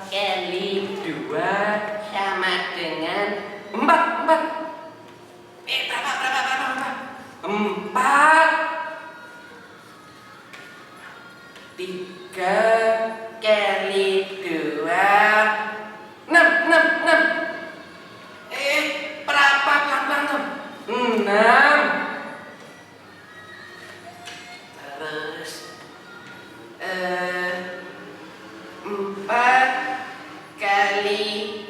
kali 2 sama dengan 4. Berapa? 4. 3 kali 2 6. Berapa pelan-pelan tuh? 6. Terus 4 kali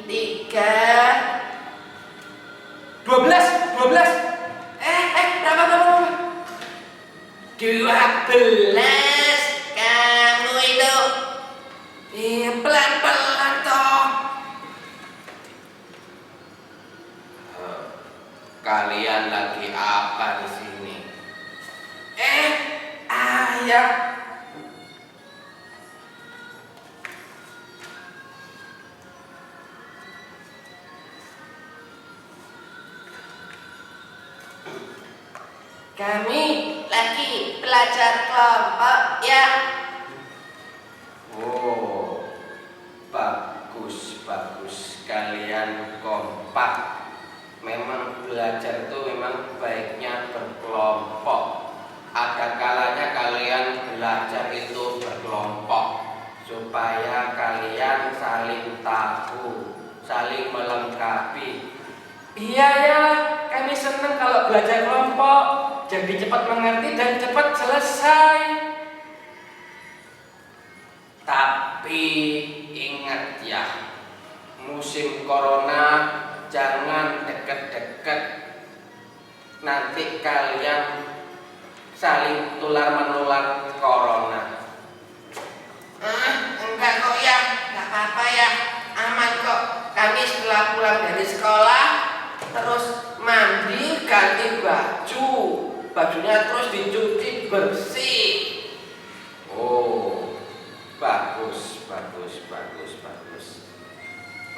3 12. Berapa? 12. Kamu itu pelan-pelan toh. Kalian lagi apa di sini? Ayah. Kami lagi belajar kelompok ya. Oh, bagus. Kalian kompak. Memang belajar itu memang baiknya berkelompok. Ada kalanya kalian belajar itu berkelompok supaya kalian saling tahu, saling melengkapi. Iya ya, kami senang kalau belajar kelompok. Jadi cepat mengerti dan cepat selesai. Tapi ingat ya, musim corona jangan deket-deket. Nanti kalian saling tular-menular corona. Enggak kok ya, enggak apa-apa ya, aman kok. Kami setelah pulang dari sekolah terus mandi, ganti baju. Bajunya terus dicuci bersih. Oh, bagus.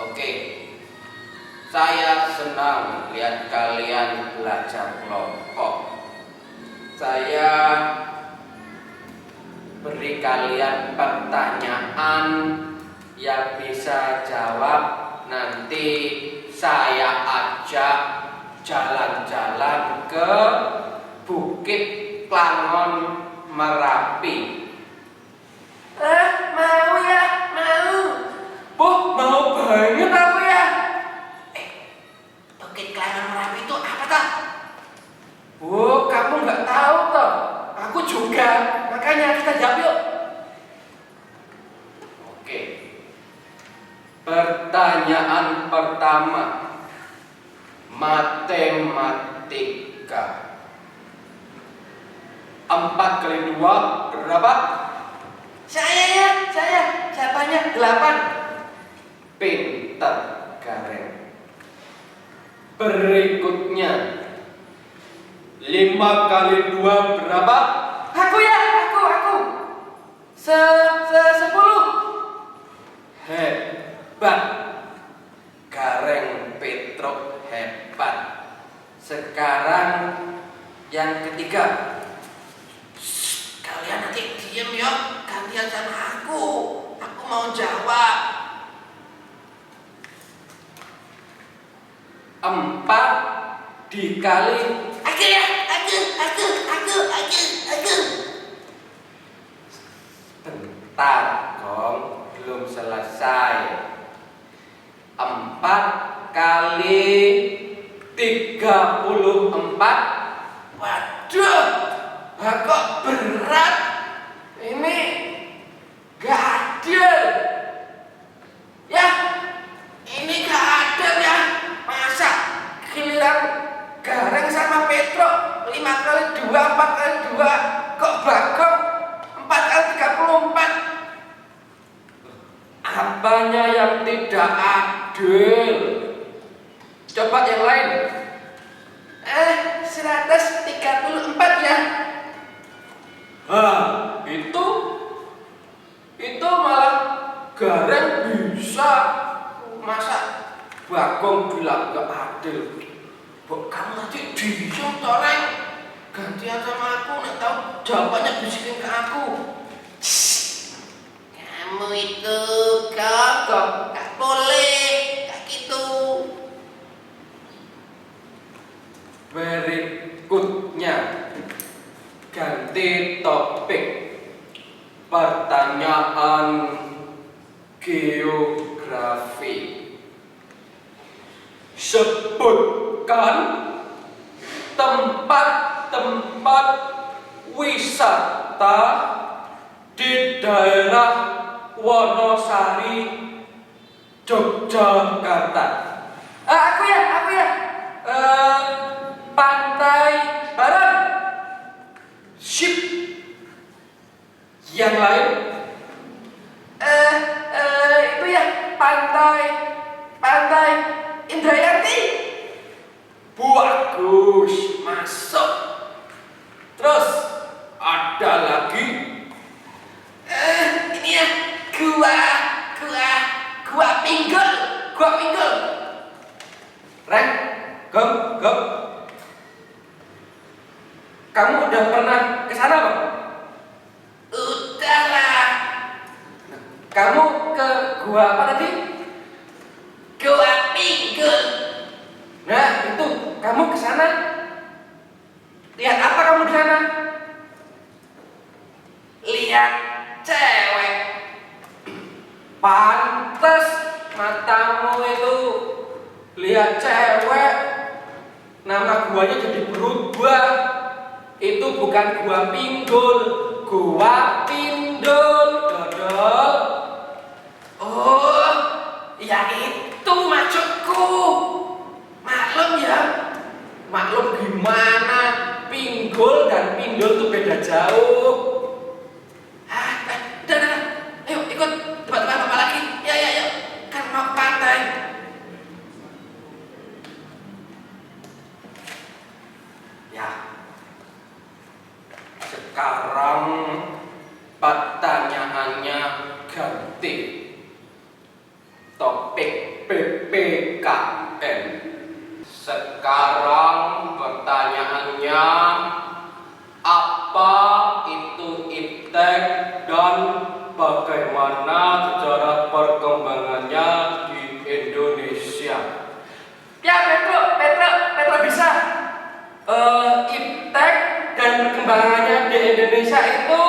Oke, saya senang lihat kalian belajar kelompok. Saya beri kalian pertanyaan yang bisa jawab. Nanti saya ajak jalan-jalan ke Bukit Plangon Merapi. Mau ya, mau. Mau banget aku ya. Bukit Plangon Merapi itu apa tak? Kamu nggak tahu toh? Aku juga. Makanya kita jawab yuk. Oke. Pertanyaan pertama, matematika. 4 kali 2 berapa? Saya. Jawabannya 8. Pintar, Karen. Berikutnya, 5 kali 2 berapa? Aku. 10. Hebat. Gareng Petruk hebat. Sekarang yang ketiga. Kalian nanti diem ya, gantian sama aku. Aku mau jawab. 4 dikali. Aku. Bentar, Gong, belum selesai. 4 kali 34. Waduh, kok berat? Ini gak adil. Ya, ini gak adil ya. Masa giliran Gareng sama Petro 5 kali 2, 4 kali 2. Kok Bagong 4 kali 34? Apanya yang tidak adil? Coba yang lain. 134 ya. Itu malah Gareng bisa. Masa Bagong bilang gak adil? Kamu nanti diem toreng. Gantian sama aku, nek tahu jawabannya bisikin ke aku. Kamu itu Sebutkan tempat-tempat wisata di daerah Wonosari, Yogyakarta. Aku ya. Pantai Barat. Sip. Yang lain? Itu ya, pantai Indrayati. Bagus, masuk. Terus ada lagi? Ini ya, gua pinggul. Reng, gem. Kamu udah pernah ke sana, Bang? Udahlah, Kamu ke gua apa tadi? gua pinggul. Nah, itu kamu ke sana. Lihat apa kamu di sana? Lihat cewek. Pantes matamu itu lihat cewek. Nama guanya jadi berubah. Itu bukan gua pinggul, gua pindul, dodol. Oh, ya itu maksudku. Maklum gimana? Pinggul dan pindul tuh beda jauh. Udah. Ayo ikut tempat-tempat apa lagi? Ya. Kan mau pantai. Ya. Sekarang pertanyaannya ganti. Topik PPKN. Sekarang pertanyaannya, apa itu iptek dan bagaimana sejarah perkembangannya di Indonesia? Ya, Petro bisa. Iptek dan perkembangannya di Indonesia itu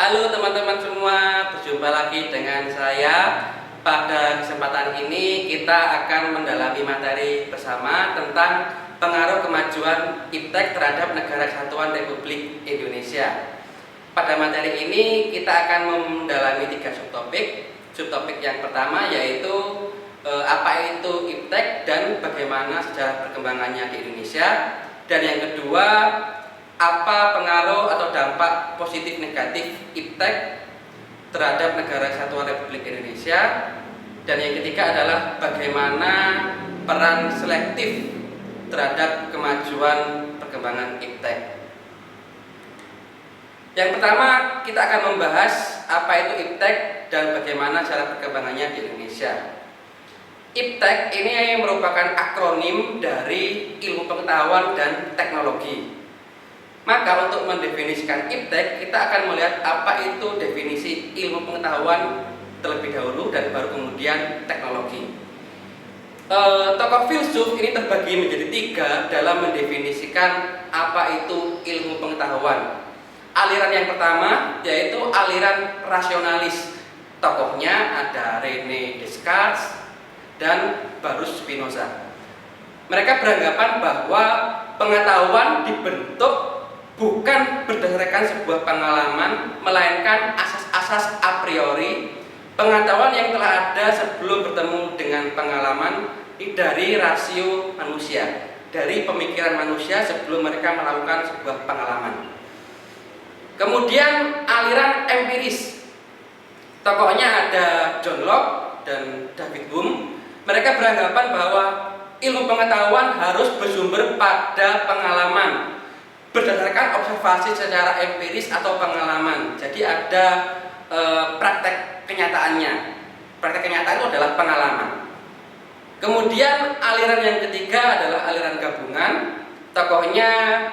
Halo teman-teman semua, berjumpa lagi dengan saya. Pada kesempatan ini kita akan mendalami materi bersama tentang pengaruh kemajuan iptek terhadap Negara Kesatuan Republik Indonesia. Pada materi ini kita akan mendalami 3 subtopik. Subtopik yang pertama yaitu apa itu iptek dan bagaimana sejarah perkembangannya di Indonesia. Dan yang kedua, apa pengaruh atau dampak positif negatif iptek terhadap Negara Kesatuan Republik Indonesia. Dan yang ketiga adalah bagaimana peran selektif terhadap kemajuan perkembangan iptek. Yang pertama, kita akan membahas apa itu iptek dan bagaimana cara perkembangannya di Indonesia. Iptek ini merupakan akronim dari ilmu pengetahuan dan teknologi. Maka untuk mendefinisikan iptek, kita akan melihat apa itu definisi ilmu pengetahuan terlebih dahulu dan baru kemudian teknologi. Tokoh filsuf ini terbagi menjadi 3 dalam mendefinisikan apa itu ilmu pengetahuan. Aliran yang pertama yaitu aliran rasionalis. Tokohnya ada René Descartes dan Baruch Spinoza. Mereka beranggapan bahwa pengetahuan dibentuk bukan berdasarkan sebuah pengalaman, melainkan asas-asas a priori, pengetahuan yang telah ada sebelum bertemu dengan pengalaman dari rasio manusia, dari pemikiran manusia sebelum mereka melakukan sebuah pengalaman. Kemudian aliran empiris. Tokohnya ada John Locke dan David Hume. Mereka beranggapan bahwa ilmu pengetahuan harus bersumber pada pengalaman, berdasarkan observasi secara empiris atau pengalaman. Jadi ada praktek kenyataannya. Praktek kenyataan itu adalah pengalaman. Kemudian aliran yang ketiga adalah aliran gabungan. Tokohnya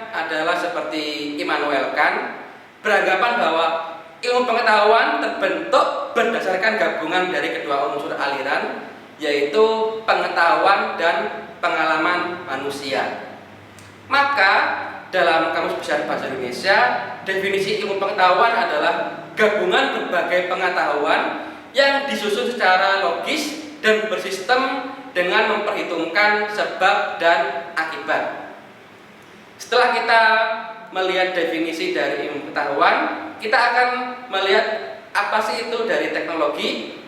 adalah seperti Immanuel Kant, beranggapan bahwa ilmu pengetahuan terbentuk berdasarkan gabungan dari kedua unsur aliran, yaitu pengetahuan dan pengalaman manusia. Maka dalam Kamus Besar Bahasa Indonesia, definisi ilmu pengetahuan adalah gabungan berbagai pengetahuan yang disusun secara logis dan bersistem dengan memperhitungkan sebab dan akibat. Setelah kita melihat definisi dari ilmu pengetahuan, kita akan melihat apa sih itu dari teknologi.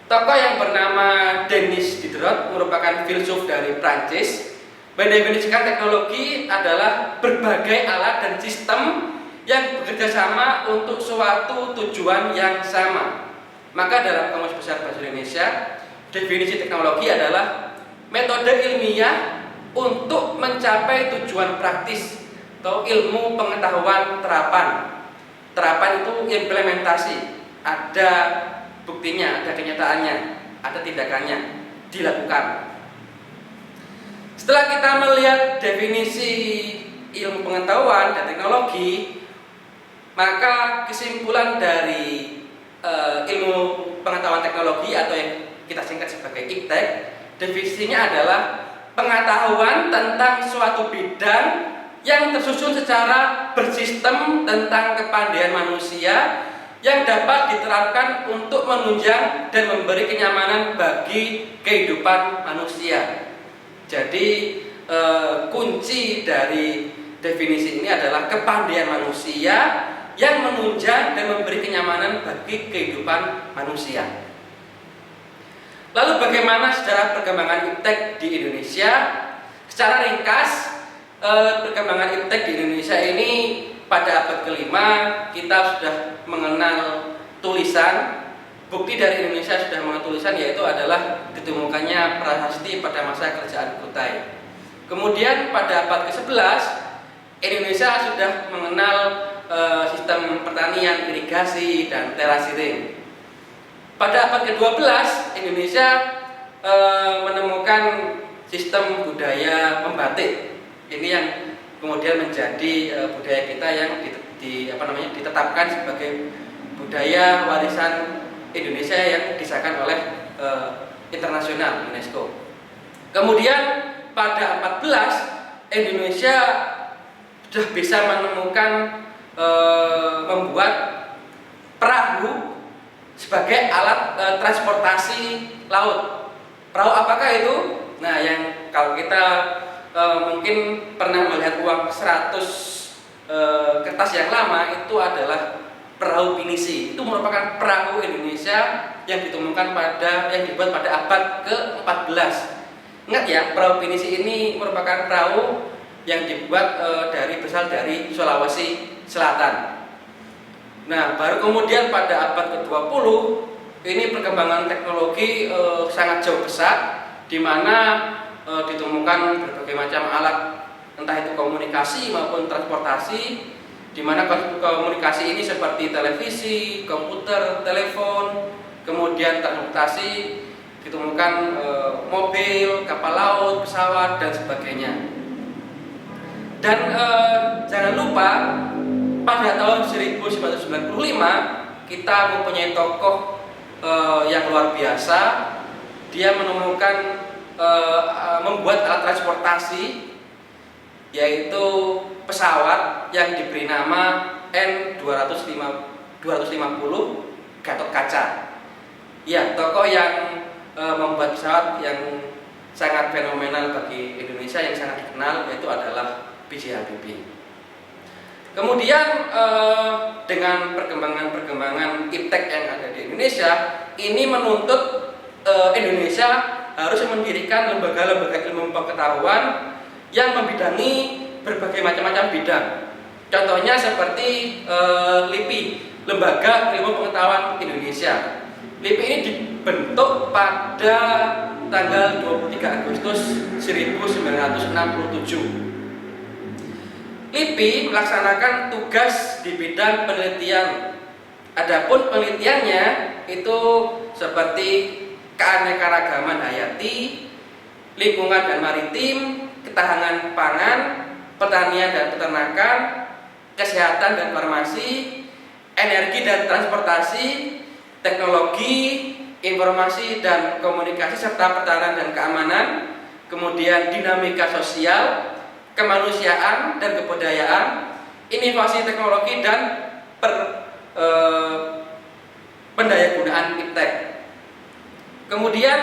Tokoh yang bernama Denis Diderot merupakan filsuf dari Prancis, mendefinisikan teknologi adalah berbagai alat dan sistem yang bekerja sama untuk suatu tujuan yang sama. Maka dalam Kamus Besar Bahasa Indonesia, definisi teknologi adalah metode ilmiah untuk mencapai tujuan praktis atau ilmu pengetahuan terapan. Terapan itu implementasi, ada buktinya, ada kenyataannya, ada tindakannya dilakukan. Setelah kita melihat definisi ilmu pengetahuan dan teknologi, maka kesimpulan dari ilmu pengetahuan teknologi atau yang kita singkat sebagai iptek, definisinya adalah pengetahuan tentang suatu bidang yang tersusun secara bersistem tentang kepandaian manusia yang dapat diterapkan untuk menunjang dan memberi kenyamanan bagi kehidupan manusia. Jadi kunci dari definisi ini adalah kepandaian manusia yang menunjang dan memberi kenyamanan bagi kehidupan manusia. Lalu bagaimana sejarah perkembangan iptek di Indonesia? Secara ringkas, perkembangan iptek di Indonesia ini pada abad ke-5 kita sudah mengenal tulisan. Bukti dari Indonesia sudah mengenal tulisan yaitu adalah ditemukannya prasasti pada masa kerajaan Kutai. Kemudian pada abad ke-11 Indonesia sudah mengenal sistem pertanian, irigasi, dan terasiring. Pada abad ke-12 Indonesia menemukan sistem budaya membatik. Ini yang kemudian menjadi budaya kita yang ditetapkan sebagai budaya warisan Indonesia yang disahkan oleh internasional UNESCO. Kemudian pada 14 Indonesia sudah bisa menemukan membuat perahu sebagai alat transportasi laut. Perahu apakah itu? Nah, yang kalau kita mungkin pernah melihat uang 100 kertas yang lama itu adalah perahu pinisi. Itu merupakan perahu Indonesia yang dibuat pada abad ke-14. Ingat ya, perahu pinisi ini merupakan perahu yang dibuat berasal dari Sulawesi Selatan. Nah, baru kemudian pada abad ke-20 ini perkembangan teknologi sangat jauh besar, di mana ditemukan berbagai macam alat, entah itu komunikasi maupun transportasi di mana komunikasi ini seperti televisi, komputer, telepon, kemudian transportasi, ditemukan mobil, kapal laut, pesawat, dan sebagainya. Dan jangan lupa pada tahun 1995 kita mempunyai tokoh yang luar biasa. Dia menemukan membuat alat transportasi, yaitu pesawat yang diberi nama N250 Gatot Kaca. Ya, tokoh yang membuat pesawat yang sangat fenomenal bagi Indonesia, yang sangat dikenal, yaitu adalah B.J. Habibie. Kemudian dengan perkembangan iptek yang ada di Indonesia, ini menuntut Indonesia harus mendirikan lembaga-lembaga ilmu pengetahuan yang membidangi berbagai macam-macam bidang. Contohnya seperti LIPI, Lembaga Ilmu Pengetahuan Indonesia. LIPI ini dibentuk pada tanggal 23 Agustus 1967. LIPI melaksanakan tugas di bidang penelitian. Adapun penelitiannya itu seperti keanekaragaman hayati, lingkungan dan maritim, ketahanan pangan, pertanian dan peternakan, kesehatan dan farmasi, energi dan transportasi, teknologi, informasi dan komunikasi serta pertahanan dan keamanan, kemudian dinamika sosial, kemanusiaan dan kebudayaan, inovasi teknologi dan pendayagunaan iptek. Kemudian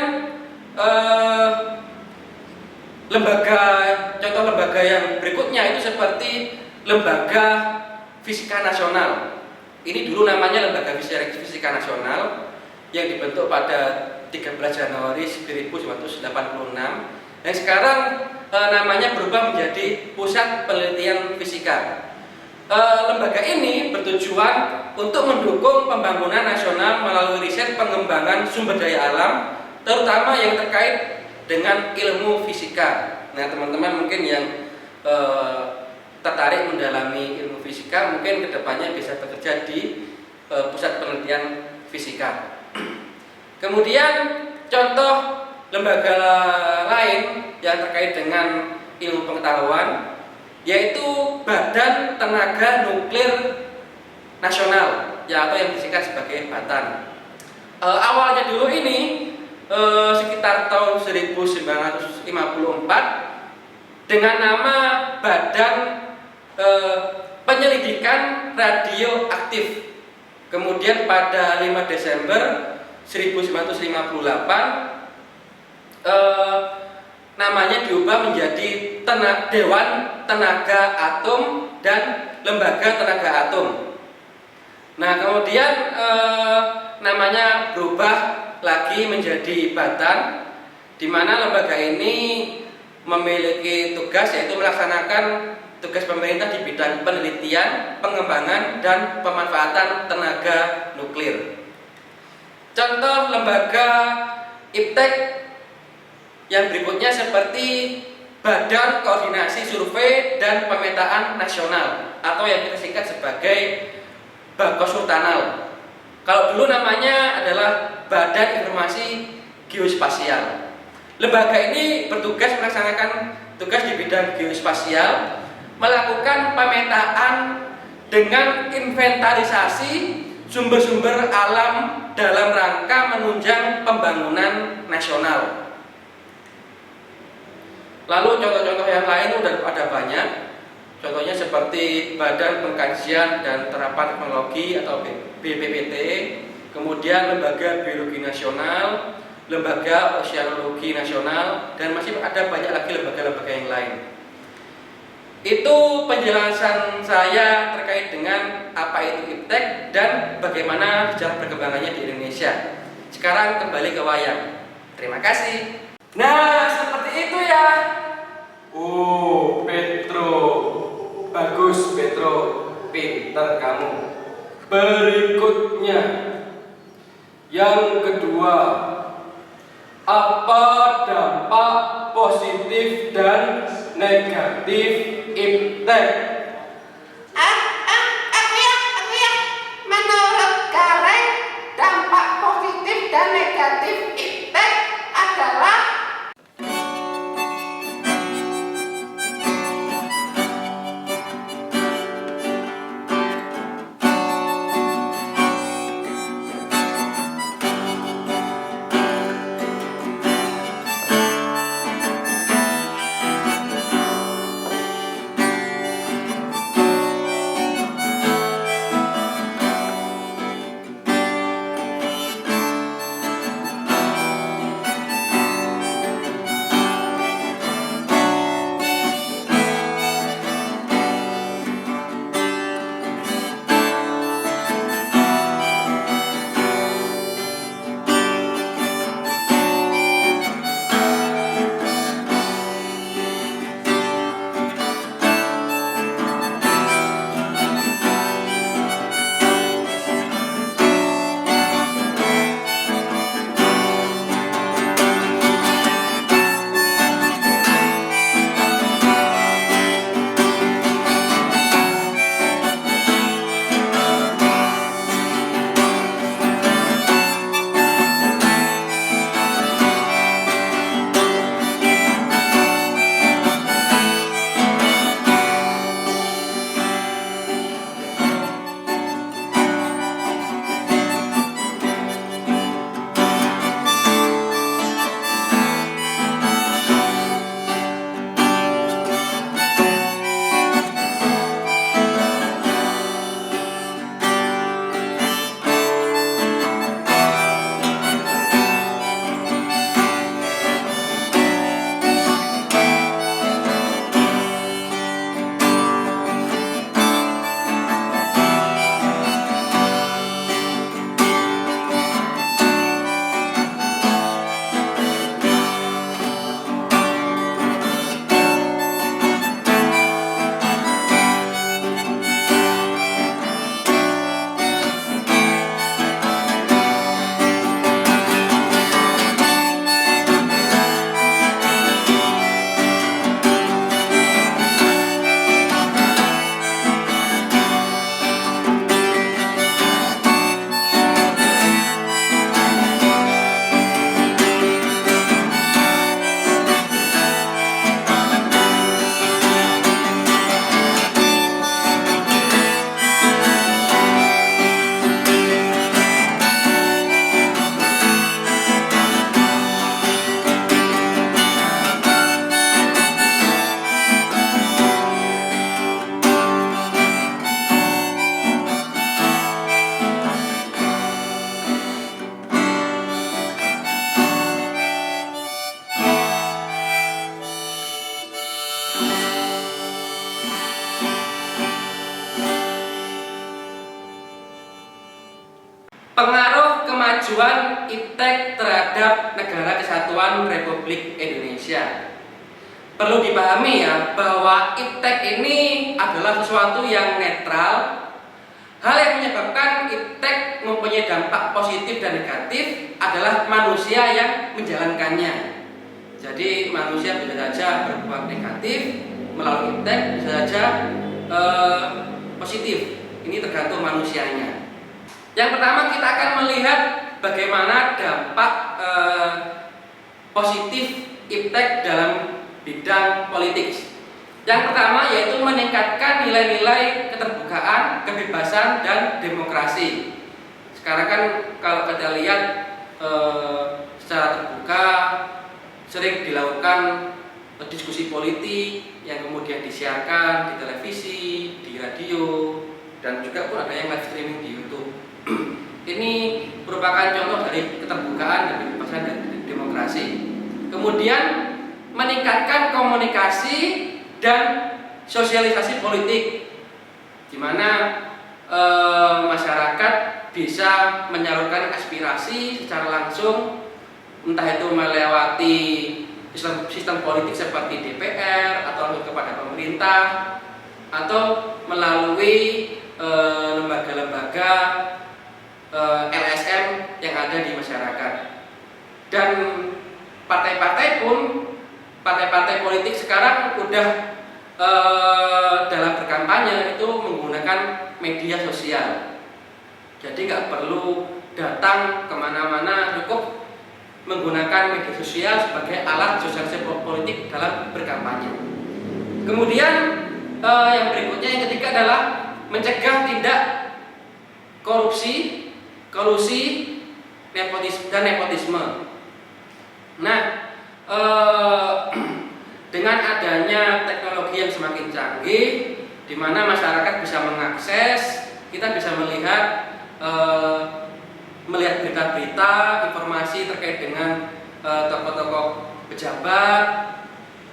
contoh lembaga yang berikutnya itu seperti Lembaga Fisika Nasional. Ini dulu namanya Lembaga Fisika Nasional yang dibentuk pada 13 Januari 1986 dan sekarang namanya berubah menjadi Pusat Penelitian Fisika. Lembaga ini bertujuan untuk mendukung pembangunan nasional melalui riset pengembangan sumber daya alam, terutama yang terkait dengan ilmu fisika. Nah, teman-teman mungkin yang tertarik mendalami ilmu fisika, mungkin kedepannya bisa bekerja di Pusat Penelitian Fisika. Kemudian contoh lembaga lain yang terkait dengan ilmu pengetahuan yaitu Badan Tenaga Nuklir Nasional, ya, atau yang disingkat sebagai BATN. Awalnya dulu ini sekitar tahun 1954 dengan nama Badan Penyelidikan Radioaktif. Kemudian pada 5 Desember 1958 namanya diubah menjadi Dewan Tenaga Atom dan Lembaga Tenaga Atom. Nah, kemudian namanya berubah lagi menjadi BATN, di mana lembaga ini memiliki tugas yaitu melaksanakan tugas pemerintah di bidang penelitian, pengembangan, dan pemanfaatan tenaga nuklir. Contoh lembaga iptek yang berikutnya seperti Badan Koordinasi Survei dan Pemetaan Nasional atau yang kita singkat sebagai Bakosultanal. Kalau dulu namanya adalah Badan Informasi Geospasial. Lembaga ini bertugas melaksanakan tugas di bidang geospasial, melakukan pemetaan dengan inventarisasi sumber-sumber alam dalam rangka menunjang pembangunan nasional. Lalu contoh-contoh yang lain udah ada banyak. Contohnya seperti Badan Pengkajian dan Terapan Teknologi atau BPPT, kemudian Lembaga Biologi Nasional, Lembaga Oceanologi Nasional, dan masih ada banyak lagi lembaga-lembaga yang lain. Itu penjelasan saya terkait dengan apa itu iptek dan bagaimana sejarah perkembangannya di Indonesia. Sekarang kembali ke wayang. Terima kasih. Nah, seperti itu ya. Oh, Petro. Bagus, Petro. Pintar kamu. Berikutnya, yang kedua, apa dampak positif dan negatif iptek? pengaruh kemajuan IPTEK terhadap Negara Kesatuan Republik Indonesia. Perlu dipahami ya bahwa IPTEK ini adalah sesuatu yang netral. Hal yang menyebabkan IPTEK mempunyai dampak positif dan negatif adalah manusia yang menjalankannya. Jadi manusia bisa saja berbuat negatif melalui IPTEK, bisa saja positif. Ini tergantung manusianya. Yang pertama kita akan melihat bagaimana dampak positif IPTEK dalam bidang politik. Yang pertama yaitu meningkatkan nilai-nilai keterbukaan, kebebasan, dan demokrasi. Sekarang kan kalau kita lihat secara terbuka sering dilakukan diskusi politik yang kemudian disiarkan di televisi, di radio, dan juga pun ada yang live streaming di YouTube. Ini merupakan contoh dari keterbukaan dan kebebasan dan demokrasi. Kemudian meningkatkan komunikasi dan sosialisasi politik, di mana masyarakat bisa menyalurkan aspirasi secara langsung, entah itu melewati sistem politik seperti DPR atau langsung kepada pemerintah, atau melalui lembaga-lembaga LSM yang ada di masyarakat. Dan partai-partai politik sekarang udah dalam berkampanye itu menggunakan media sosial. Jadi nggak perlu datang kemana-mana, cukup menggunakan media sosial sebagai alat sosialisasi politik dalam berkampanye. Kemudian yang berikutnya, yang ketiga adalah mencegah tindak korupsi, kolusi, nepotisme. Nah, dengan adanya teknologi yang semakin canggih, di mana masyarakat bisa mengakses, kita bisa melihat berita-berita, informasi terkait dengan tokoh-tokoh pejabat.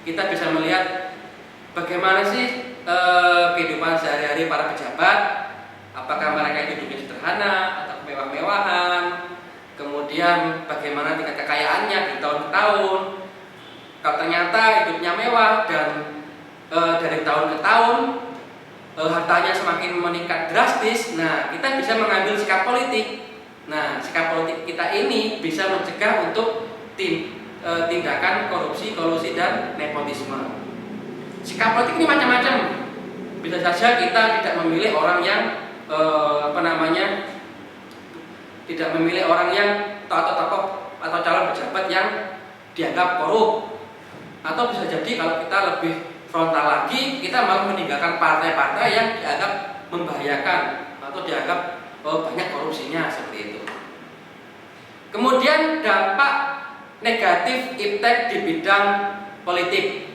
Kita bisa melihat bagaimana sih kehidupan sehari-hari para pejabat, apakah mereka hidupnya sederhana atau mewah-mewahan, kemudian bagaimana tingkat kekayaannya di tahun ke tahun. Kalau ternyata hidupnya mewah dan dari tahun ke tahun hartanya semakin meningkat drastis, nah kita bisa mengambil sikap politik. Nah, sikap politik kita ini bisa mencegah untuk tindakan korupsi, kolusi, dan nepotisme. Sikap politik ini macam-macam. Bisa saja kita tidak memilih orang yang tidak memilih orang yang atau tokoh atau calon pejabat yang dianggap korup. Atau bisa jadi kalau kita lebih frontal lagi, kita malah meninggalkan partai-partai yang dianggap membahayakan atau dianggap banyak korupsinya, seperti itu. Kemudian dampak negatif IPTEK di bidang politik.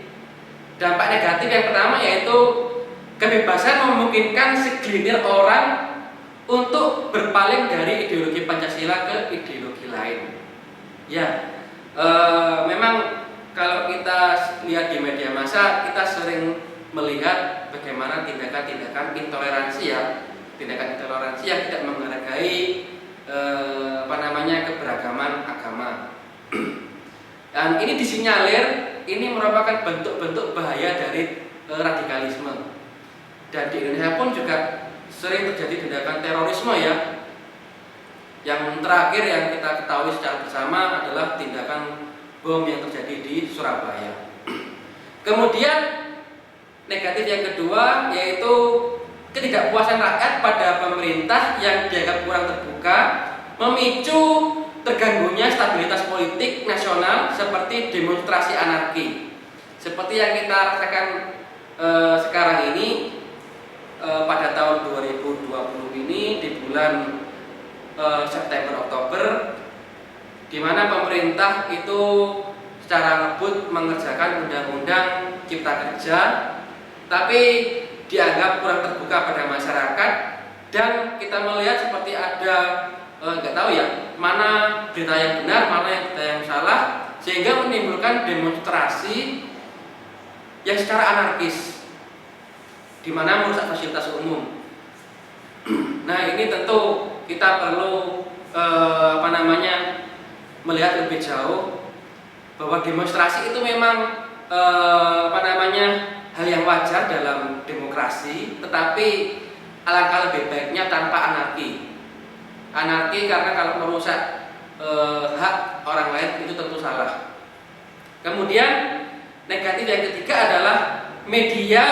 Dampak negatif yang pertama yaitu kebebasan memungkinkan segelintir orang untuk berpaling dari ideologi Pancasila ke ideologi lain. Ya, memang kalau kita lihat di media massa, kita sering melihat bagaimana tindakan-tindakan intoleransi yang tidak menghargai keberagaman agama. Dan ini disinyalir ini merupakan bentuk-bentuk bahaya dari radikalisme. Dan di Indonesia pun juga sering terjadi tindakan terorisme ya. Yang terakhir yang kita ketahui secara bersama adalah tindakan bom yang terjadi di Surabaya. Kemudian negatif yang kedua yaitu ketidakpuasan rakyat pada pemerintah yang dianggap kurang terbuka, memicu terganggunya stabilitas politik nasional seperti demonstrasi anarki. Seperti yang kita rasakan sekarang ini pada tahun 2020 ini di bulan September Oktober, di mana pemerintah itu secara ngebut mengerjakan undang-undang Cipta Kerja, tapi dianggap kurang terbuka pada masyarakat, dan kita melihat seperti ada nggak tahu ya mana berita yang benar, mana yang berita yang salah, sehingga menimbulkan demonstrasi yang secara anarkis, di mana merusak fasilitas umum. Nah, ini tentu kita perlu melihat lebih jauh bahwa demonstrasi itu memang hal yang wajar dalam demokrasi, tetapi alangkah lebih baiknya tanpa anarki. Anarki karena kalau merusak hak orang lain itu tentu salah. Kemudian negatif yang ketiga adalah media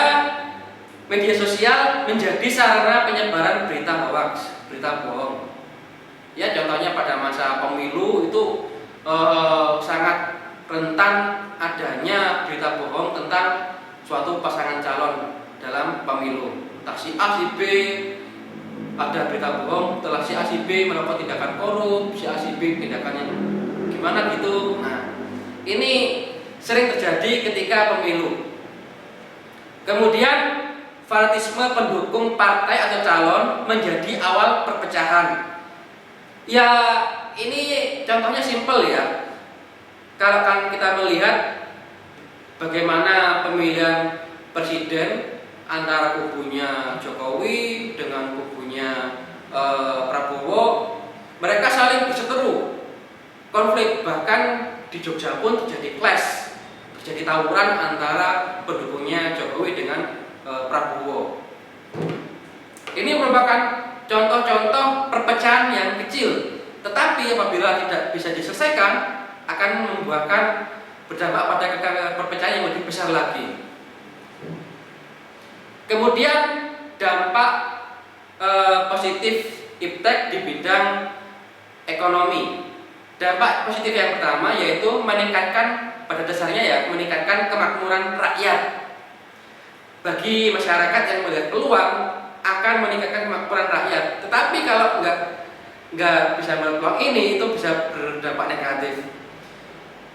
sosial menjadi sarana penyebaran berita hoax, berita bohong. Ya, contohnya pada masa pemilu itu sangat rentan adanya berita bohong tentang suatu pasangan calon dalam pemilu. Entah si A, si B ada berita bohong, setelah si A, si B melakukan tindakan korup, si A, si B tindakan yang gimana gitu. Nah, ini sering terjadi ketika pemilu. Kemudian fanatisme pendukung partai atau calon menjadi awal perpecahan. Ya, ini contohnya simpel ya. Kalau kan kita melihat bagaimana pemilihan presiden antara kubunya Jokowi dengan kubunya Prabowo, mereka saling berseteru, konflik, bahkan di Jogja pun terjadi clash, terjadi tawuran antara pendukungnya Jokowi dengan Prabowo. Ini merupakan contoh-contoh perpecahan yang kecil, tetapi apabila tidak bisa diselesaikan akan membuahkan berdampak pada perpecahan yang lebih besar lagi. Kemudian dampak positif iptek di bidang ekonomi. Dampak positif yang pertama yaitu meningkatkan, pada dasarnya ya, meningkatkan kemakmuran rakyat. Bagi masyarakat yang melihat peluang akan meningkatkan kemakmuran rakyat. Tetapi kalau nggak bisa melihat peluang ini, itu bisa berdampak negatif.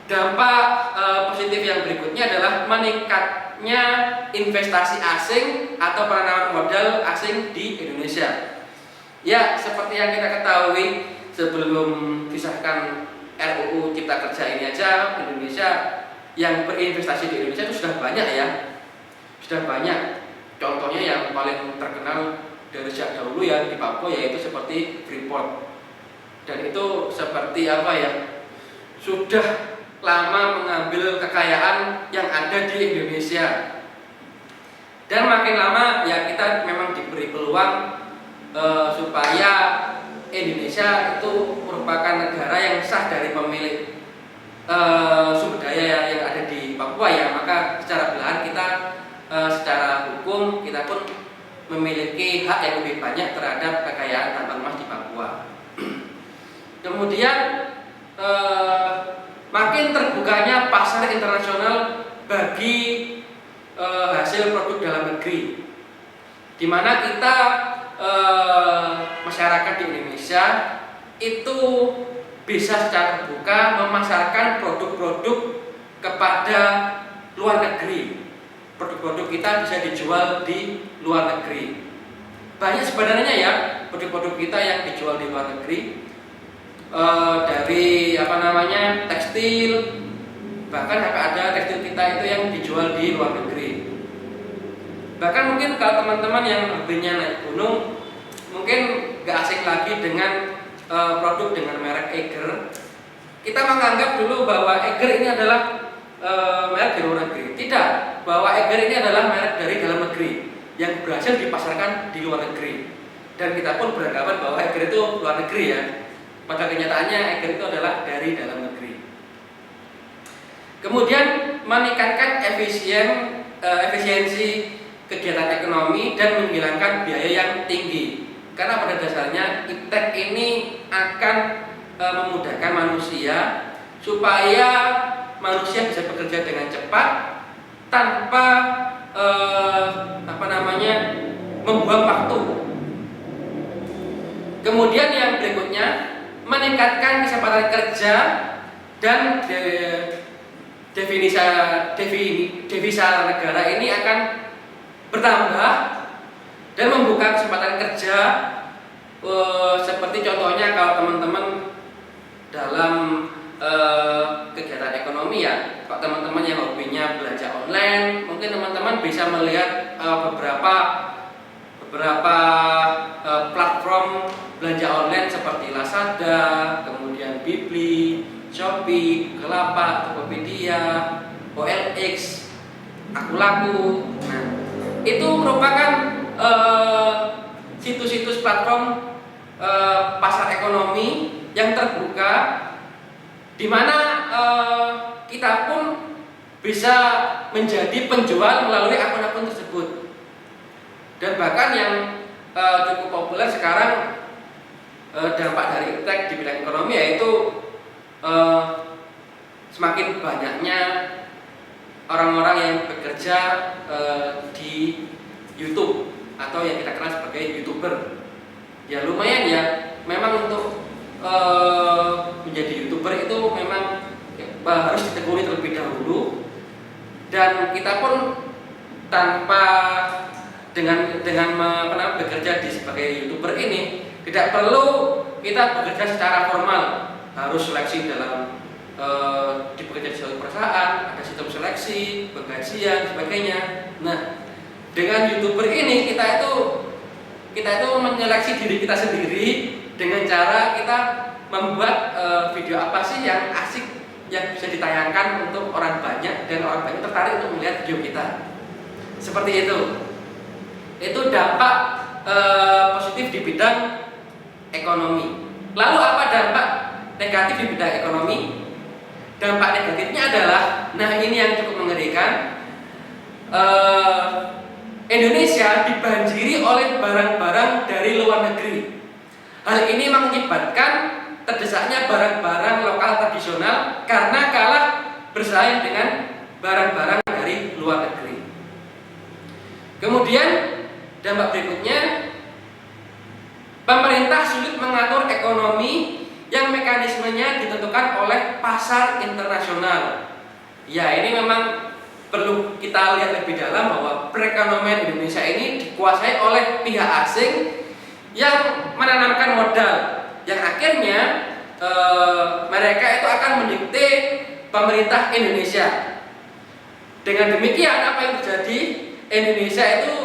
Dampak positif yang berikutnya adalah meningkatnya investasi asing atau penanaman modal asing di Indonesia. Ya, seperti yang kita ketahui sebelum disahkan RUU Cipta Kerja ini aja, Indonesia yang berinvestasi di Indonesia itu sudah banyak ya. Sudah banyak. Contohnya yang paling terkenal dari sejak dahulu ya di Papua yaitu seperti Freeport. Dan itu seperti apa ya? Sudah lama mengambil kekayaan yang ada di Indonesia. Dan makin lama ya kita memang diberi peluang supaya Indonesia itu merupakan negara yang sah dari pemilik sumber daya yang ada di Papua ya. Maka secara belahan kita secara hukum kita pun memiliki hak yang lebih banyak terhadap kekayaan tambang emas di Papua. Kemudian makin terbukanya pasar internasional bagi hasil produk dalam negeri, di mana kita masyarakat di Indonesia itu bisa secara terbuka memasarkan produk-produk kepada luar negeri. Produk-produk kita bisa dijual di luar negeri. Banyak sebenarnya ya produk-produk kita yang dijual di luar negeri, dari tekstil, bahkan ada tekstil kita itu yang dijual di luar negeri. Bahkan mungkin kalau teman-teman yang hobinya naik gunung mungkin gak asing lagi dengan produk dengan merek Eiger. Kita menganggap dulu bahwa Eiger ini adalah merek di luar negeri. Tidak, bahwa Eiger ini adalah merek dari dalam negeri yang berhasil dipasarkan di luar negeri. Dan kita pun beranggapan bahwa Eiger itu luar negeri ya. Pada kenyataannya Eiger itu adalah dari dalam negeri. Kemudian meningkatkan efisiensi kegiatan ekonomi dan menghilangkan biaya yang tinggi. Karena pada dasarnya iptek ini akan memudahkan manusia supaya manusia bisa bekerja dengan cepat tanpa membuang waktu. Kemudian yang berikutnya meningkatkan kesempatan kerja dan devisa negara ini akan bertambah dan membuka kesempatan kerja, seperti contohnya kalau teman-teman dalam kegiatan ekonomi ya, kalau teman-teman yang hobinya belanja online, mungkin teman-teman bisa melihat beberapa beberapa platform belanja online seperti Lazada, kemudian Bibli, Shopee, Bukalapak, Tokopedia, OLX, Akulaku. Nah, itu merupakan situs-situs platform pasar ekonomi yang terbuka, di mana kita pun bisa menjadi penjual melalui akun-akun tersebut. Dan bahkan yang cukup populer sekarang dampak dari iptek di bidang ekonomi yaitu semakin banyaknya orang-orang yang bekerja di YouTube atau yang kita kenal sebagai YouTuber. Ya lumayan ya, memang untuk menjadi YouTuber itu memang harus ditekuni terlebih dahulu, dan kita pun tanpa dengan bekerja sebagai YouTuber ini tidak perlu kita bekerja secara formal, harus seleksi dalam bekerja di suatu perusahaan, ada sistem seleksi, penggajian, sebagainya. Nah, dengan YouTuber ini kita itu menyeleksi diri kita sendiri dengan cara kita membuat video apa sih yang asik yang bisa ditayangkan untuk orang banyak dan orang banyak tertarik untuk melihat video kita. Seperti itu. Itu dampak positif di bidang ekonomi. Lalu apa dampak negatif di bidang ekonomi? Dampak negatifnya adalah, nah ini yang cukup mengerikan, Indonesia dibanjiri oleh barang-barang dari luar negeri. Hal ini mengakibatkan terdesaknya barang-barang lokal tradisional karena kalah bersaing dengan barang-barang dari luar negeri. Kemudian dampak berikutnya, pemerintah sulit mengatur ekonomi yang mekanismenya ditentukan oleh pasar internasional. Ya, ini memang perlu kita lihat lebih dalam bahwa perekonomian Indonesia ini dikuasai oleh pihak asing yang menanamkan modal, yang akhirnya mereka itu akan mendikte pemerintah Indonesia. Dengan demikian apa yang terjadi? Indonesia itu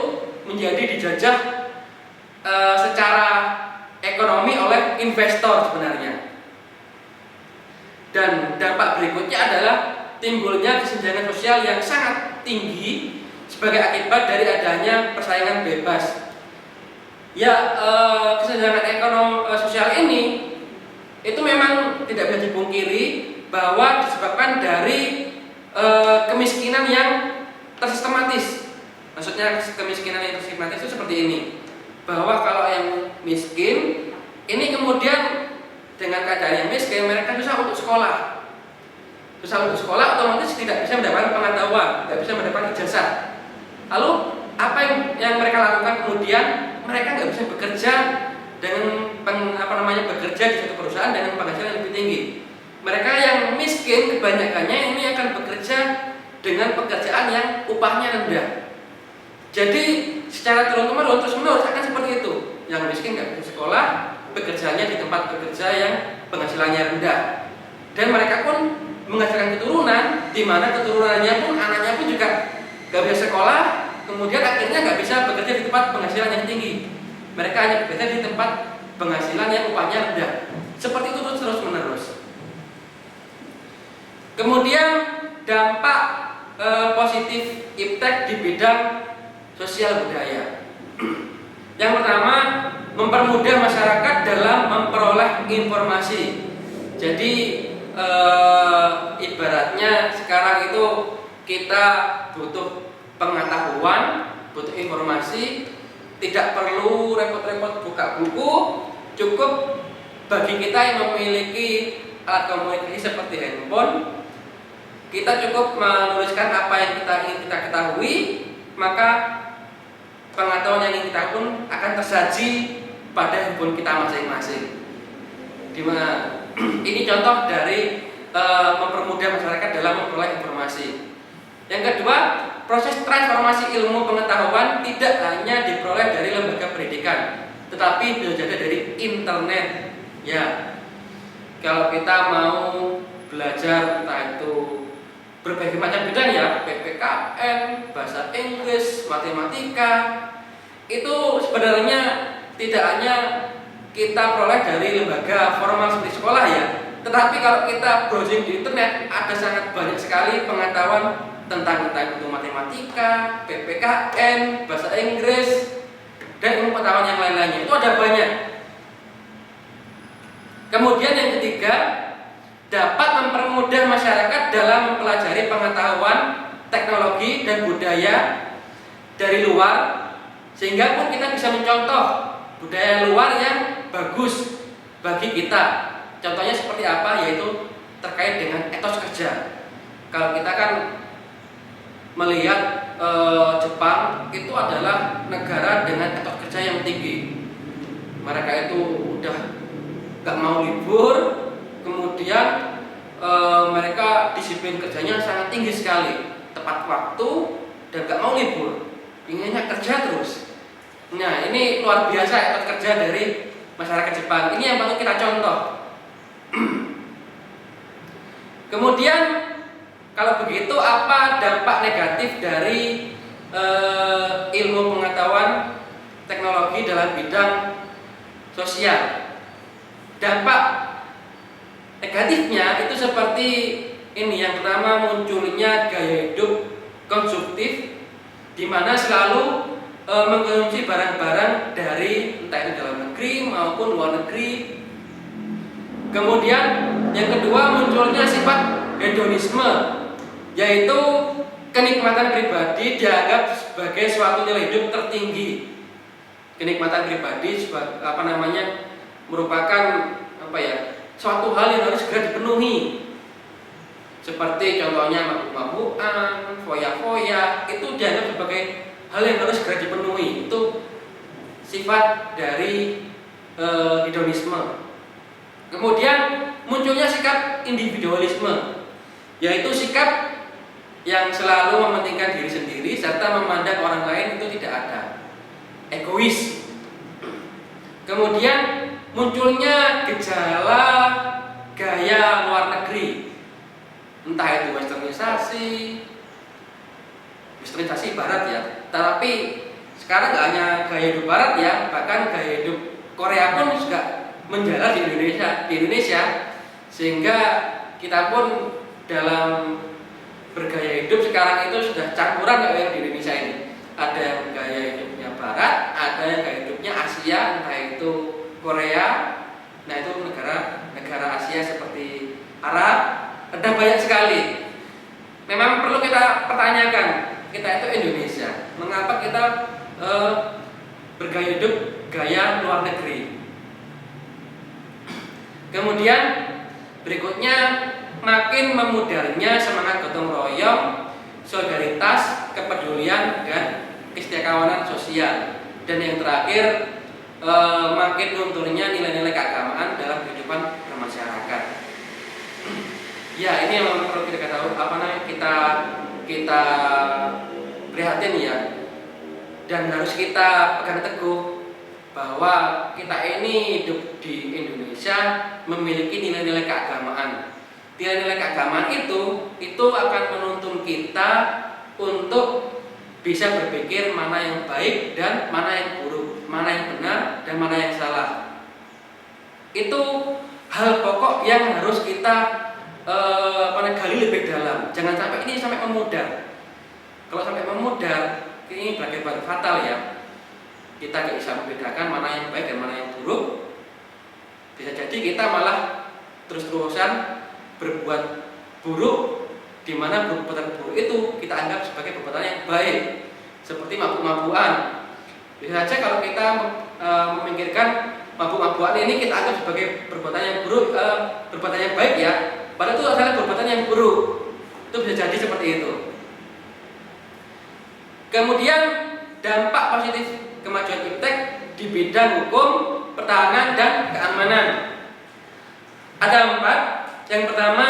menjadi dijajah secara ekonomi oleh investor sebenarnya. Dan dampak berikutnya adalah timbulnya kesenjangan sosial yang sangat tinggi sebagai akibat dari adanya persaingan bebas. Ya, kesenjangan ekonomi sosial ini itu memang tidak bisa dipungkiri bahwa disebabkan dari kemiskinan yang tersistematis. Maksudnya kemiskinan yang tersistematis itu seperti ini, bahwa kalau yang miskin ini kemudian dengan keadaan yang miskin mereka susah untuk sekolah. Susah untuk sekolah otomatis tidak bisa mendapatkan pengetahuan, tidak bisa mendapatkan ijazah. Lalu apa yang mereka lakukan kemudian? Mereka nggak bisa bekerja dengan bekerja di suatu perusahaan dengan penghasilan yang lebih tinggi. Mereka yang miskin kebanyakannya ini akan bekerja dengan pekerjaan yang upahnya rendah. Jadi secara turun-temurun terus-menerus akan seperti itu. Yang miskin nggak bisa sekolah, bekerjanya di tempat bekerja yang penghasilannya rendah, dan mereka pun menghasilkan keturunan, di mana keturunannya pun anaknya pun juga nggak bisa sekolah, kemudian akhirnya nggak bisa bekerja di tempat penghasilan yang tinggi. Mereka hanya bekerja di tempat penghasilan yang upahnya rendah. Seperti itu terus menerus. Kemudian dampak positif iptek di bidang sosial budaya. Yang pertama, mempermudah masyarakat dalam memperoleh informasi. Jadi ibaratnya sekarang itu kita butuh pengetahuan, butuh informasi, tidak perlu repot-repot buka buku, cukup bagi kita yang memiliki alat komunikasi seperti handphone, kita cukup menuliskan apa yang kita ingin kita ketahui, maka pengetahuan yang ingin kita pun akan tersaji pada handphone kita masing-masing. Dimana ini contoh dari mempermudah masyarakat dalam memperoleh informasi. Yang kedua, proses transformasi ilmu pengetahuan tidak hanya diperoleh dari lembaga pendidikan, tetapi bisa jadi dari internet. Ya, kalau kita mau belajar entah itu berbagai macam bidang ya, PPKN, bahasa Inggris, matematika, itu sebenarnya tidak hanya kita peroleh dari lembaga formal seperti sekolah ya, tetapi kalau kita browsing di internet ada sangat banyak sekali pengetahuan tentang entah itu matematika, PPKN, bahasa Inggris, dan ilmu pengetahuan yang lain-lainnya. Itu ada banyak. Kemudian yang ketiga, dapat mempermudah masyarakat dalam mempelajari pengetahuan, teknologi, dan budaya dari luar, sehingga pun kita bisa mencontoh budaya luar yang bagus bagi kita. Contohnya seperti apa? Yaitu terkait dengan etos kerja. Kalau kita kan melihat Jepang itu adalah negara dengan etos kerja yang tinggi. Mereka itu udah gak mau libur, kemudian mereka disiplin kerjanya sangat tinggi sekali, tepat waktu dan gak mau libur, inginnya kerja terus. Nah, ini luar biasa etos kerja dari masyarakat Jepang. Ini yang patut kita contoh. Kemudian kalau begitu, apa dampak negatif dari ilmu pengetahuan teknologi dalam bidang sosial? Dampak negatifnya itu seperti ini. Yang pertama, munculnya gaya hidup konsumtif, di mana selalu mengkonsumsi barang-barang dari entah itu dalam negeri maupun luar negeri. Kemudian yang kedua, munculnya sifat hedonisme, yaitu kenikmatan pribadi dianggap sebagai suatu nilai hidup tertinggi. Kenikmatan pribadi merupakan suatu hal yang harus segera dipenuhi. Seperti contohnya mabuk-mabukan, foya-foya, itu dianggap sebagai hal yang harus segera dipenuhi. Itu sifat dari hedonisme. Kemudian munculnya sikap individualisme, yaitu sikap yang selalu mementingkan diri sendiri serta memandang orang lain itu tidak ada, egois. Kemudian munculnya gejala gaya luar negeri, entah itu westernisasi barat ya. Tetapi sekarang nggak hanya gaya hidup barat ya, bahkan gaya hidup Korea pun juga menjalar di Indonesia, sehingga kita pun dalam bergaya hidup sekarang itu sudah campuran kayak di Indonesia ini. Ada yang gaya hidupnya barat, ada yang gaya hidupnya Asia, entah itu Korea. Nah, itu negara Asia seperti Arab, ada banyak sekali. Memang perlu kita pertanyakan, kita itu Indonesia, mengapa kita bergaya hidup gaya luar negeri? Kemudian berikutnya, makin memudarnya semangat gotong royong, solidaritas, kepedulian, dan kesetiakawanan sosial. Dan yang terakhir, makin lunturnya nilai-nilai keagamaan dalam kehidupan bermasyarakat. Ya, ini yang perlu kita tahu, kita prihatin ya, dan harus kita pegang teguh bahwa kita ini hidup di Indonesia memiliki nilai-nilai keagamaan. Nilai-nilai keagamaan itu akan menuntun kita untuk bisa berpikir mana yang baik dan mana yang buruk, mana yang benar dan mana yang salah. Itu hal pokok yang harus kita gali lebih dalam. Jangan sampai ini sampai memudar. Kalau sampai memudar, ini berakibat fatal ya. Kita nggak bisa membedakan mana yang baik dan mana yang buruk. Bisa jadi kita malah terus-terusan berbuat buruk, di mana perbuatan buruk itu kita anggap sebagai perbuatan yang baik, seperti mabuk-mabukan. Bisa saja kalau kita memikirkan mabuk-mabukan ini kita anggap sebagai perbuatan yang buruk, perbuatan yang baik ya, padahal itu adalah perbuatan yang buruk. Itu bisa jadi seperti itu. Kemudian dampak positif kemajuan iptek di bidang hukum, pertahanan, dan keamanan. Ada 4. Yang pertama,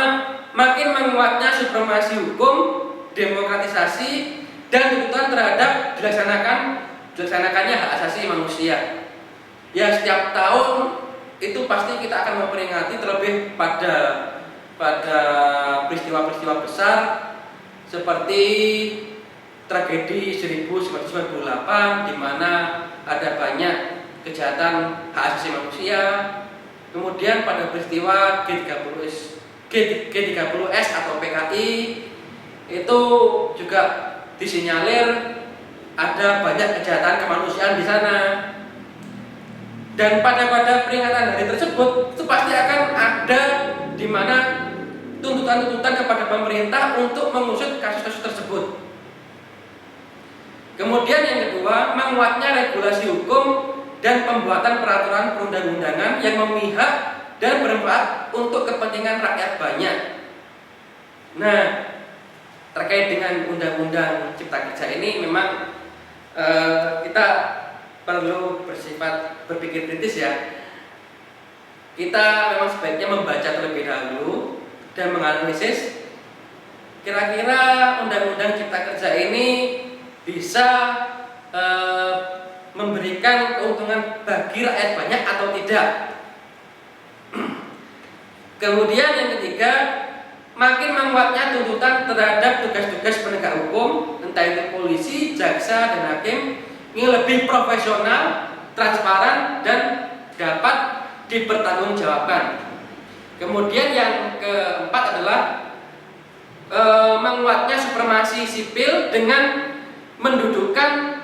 makin menguatnya supremasi hukum, demokratisasi, dan tuntutan terhadap dilaksanakannya hak asasi manusia. Ya, setiap tahun itu pasti kita akan memperingati terlebih pada peristiwa-peristiwa besar seperti tragedi 1998 di mana ada banyak kejahatan hak asasi manusia. Kemudian pada peristiwa G30S atau PKI itu juga disinyalir ada banyak kejahatan kemanusiaan di sana. Dan pada peringatan hari tersebut itu pasti akan ada di mana tuntutan-tuntutan kepada pemerintah untuk mengusut kasus-kasus tersebut. Kemudian yang kedua, menguatnya regulasi hukum dan pembuatan peraturan perundang-undangan yang memihak dan bermanfaat untuk kepentingan rakyat banyak. Nah, terkait dengan Undang-Undang Cipta Kerja ini memang kita perlu berpikir kritis ya. Kita memang sebaiknya membaca terlebih dahulu dan menganalisis kira-kira Undang-Undang Cipta Kerja ini bisa memberikan keuntungan bagi rakyat banyak atau tidak. Kemudian yang ketiga, makin menguatnya tuntutan terhadap tugas-tugas penegak hukum, entah itu polisi, jaksa, dan hakim, ini lebih profesional, transparan, dan dapat dipertanggungjawabkan. Kemudian yang keempat adalah menguatnya supremasi sipil dengan mendudukkan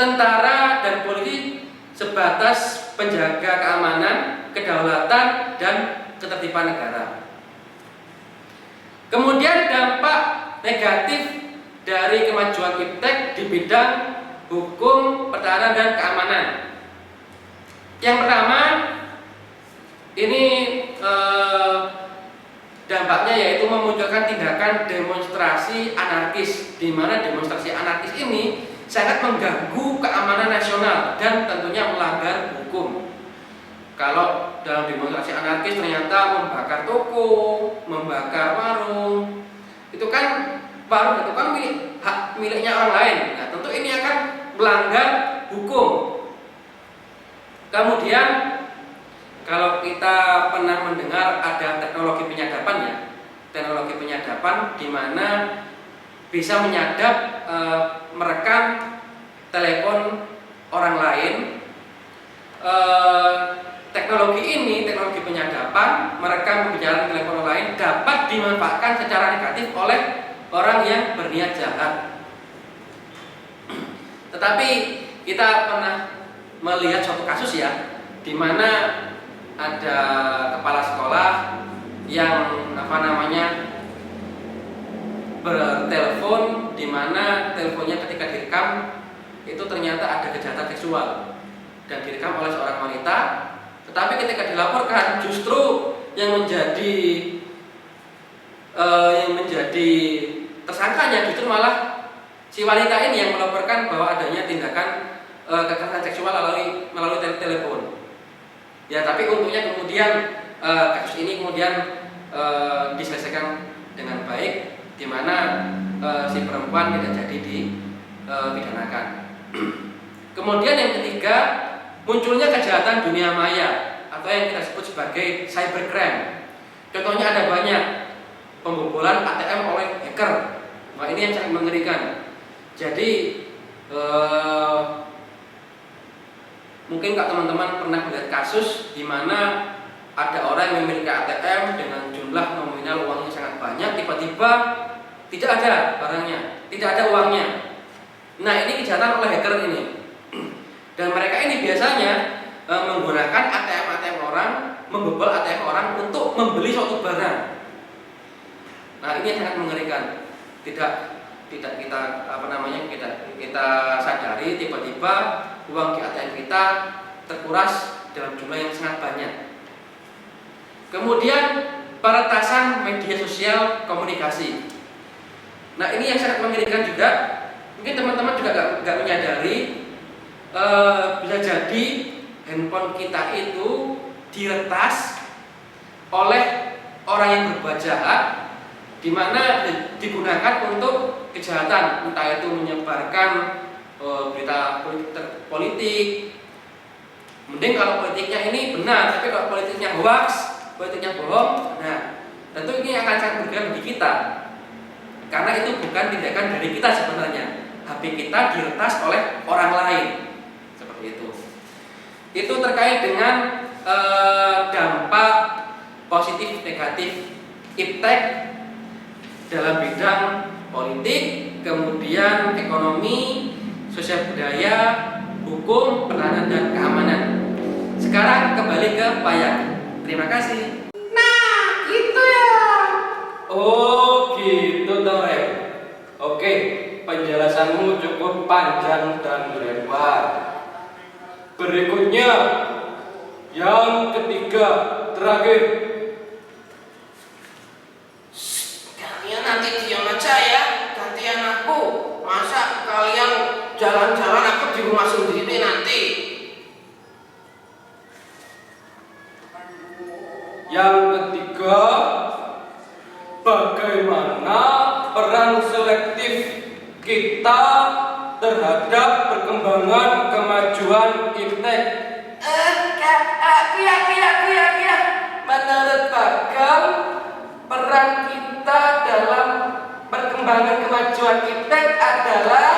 tentara dan polisi sebatas penjaga keamanan, kedaulatan, dan ketertiban negara. Kemudian dampak negatif dari kemajuan iptek di bidang hukum, pertahanan, dan keamanan. Yang pertama, ini dampaknya yaitu memunculkan tindakan demonstrasi anarkis, di mana demonstrasi anarkis ini sangat mengganggu keamanan nasional dan tentunya melanggar hukum. Kalau dalam demonstrasi anarkis ternyata membakar toko, membakar warung, itu kan warung itu kan miliknya orang lain. Nah, tentu ini akan melanggar hukum. Kemudian kalau kita pernah mendengar ada teknologi penyadapan ya, teknologi penyadapan di mana bisa menyadap, merekam telepon orang lain. Teknologi ini, teknologi penyadapan, merekam pembicaraan telepon orang lain dapat dimanfaatkan secara negatif oleh orang yang berniat jahat. Tetapi kita pernah melihat suatu kasus ya, di mana ada kepala sekolah yang bertelepon, di mana teleponnya ketika direkam itu ternyata ada kejahatan seksual dan direkam oleh seorang wanita. Tetapi ketika dilaporkan, justru yang menjadi tersangkanya justru malah si wanita ini yang melaporkan bahwa adanya tindakan kekerasan seksual melalui telepon. Ya, tapi untungnya kemudian kasus ini kemudian diselesaikan dengan baik, di mana si perempuan tidak jadi dipidanakan. Kemudian yang ketiga, munculnya kejahatan dunia maya atau yang kita sebut sebagai cybercrime. Contohnya ada banyak, pembobolan ATM oleh hacker. Nah, ini yang sangat mengerikan. Jadi mungkin kalau teman-teman pernah melihat kasus di mana ada orang yang memiliki ATM dengan jumlah nominal uangnya sangat banyak, tiba-tiba tidak ada barangnya, tidak ada uangnya. Nah, ini kejahatan oleh hacker ini. Dan mereka ini biasanya menggunakan ATM orang, membobol ATM orang untuk membeli suatu barang. Nah, ini sangat mengerikan. Tidak kita sadari tiba-tiba uang di ATM kita terkuras dalam jumlah yang sangat banyak. Kemudian peretasan media sosial komunikasi. Nah, ini yang sangat mengerikan juga. Mungkin teman-teman juga nggak menyadari, bisa jadi handphone kita itu diretas oleh orang yang berbuat jahat, di mana digunakan untuk kejahatan, entah itu menyebarkan berita politik. Mending kalau politiknya ini benar, tapi kalau politiknya hoax, politiknya bohong, nah tentu ini akan sangat merugikan bagi kita, karena itu bukan tindakan dari kita sebenarnya, HP kita diretas oleh orang lain. Seperti itu. Itu terkait dengan dampak positif negatif iptek dalam bidang politik, kemudian ekonomi, sosial budaya, hukum, pertahanan dan keamanan. Sekarang kembali ke Pak Yan. Terima kasih. Nah, gitu ya. Oh gitu toh Rem. Oke, penjelasanmu cukup panjang dan lebar. Berikutnya yang ketiga, terakhir. Kalian nanti diam aja ya, gantian aku. Masa kalian jalan-jalan aku di rumah sendiri nanti? Yang ketiga, bagaimana peran selektif kita terhadap perkembangan kemajuan iptek. Iya. Menurut Bagam, peran kita dalam perkembangan kemajuan iptek adalah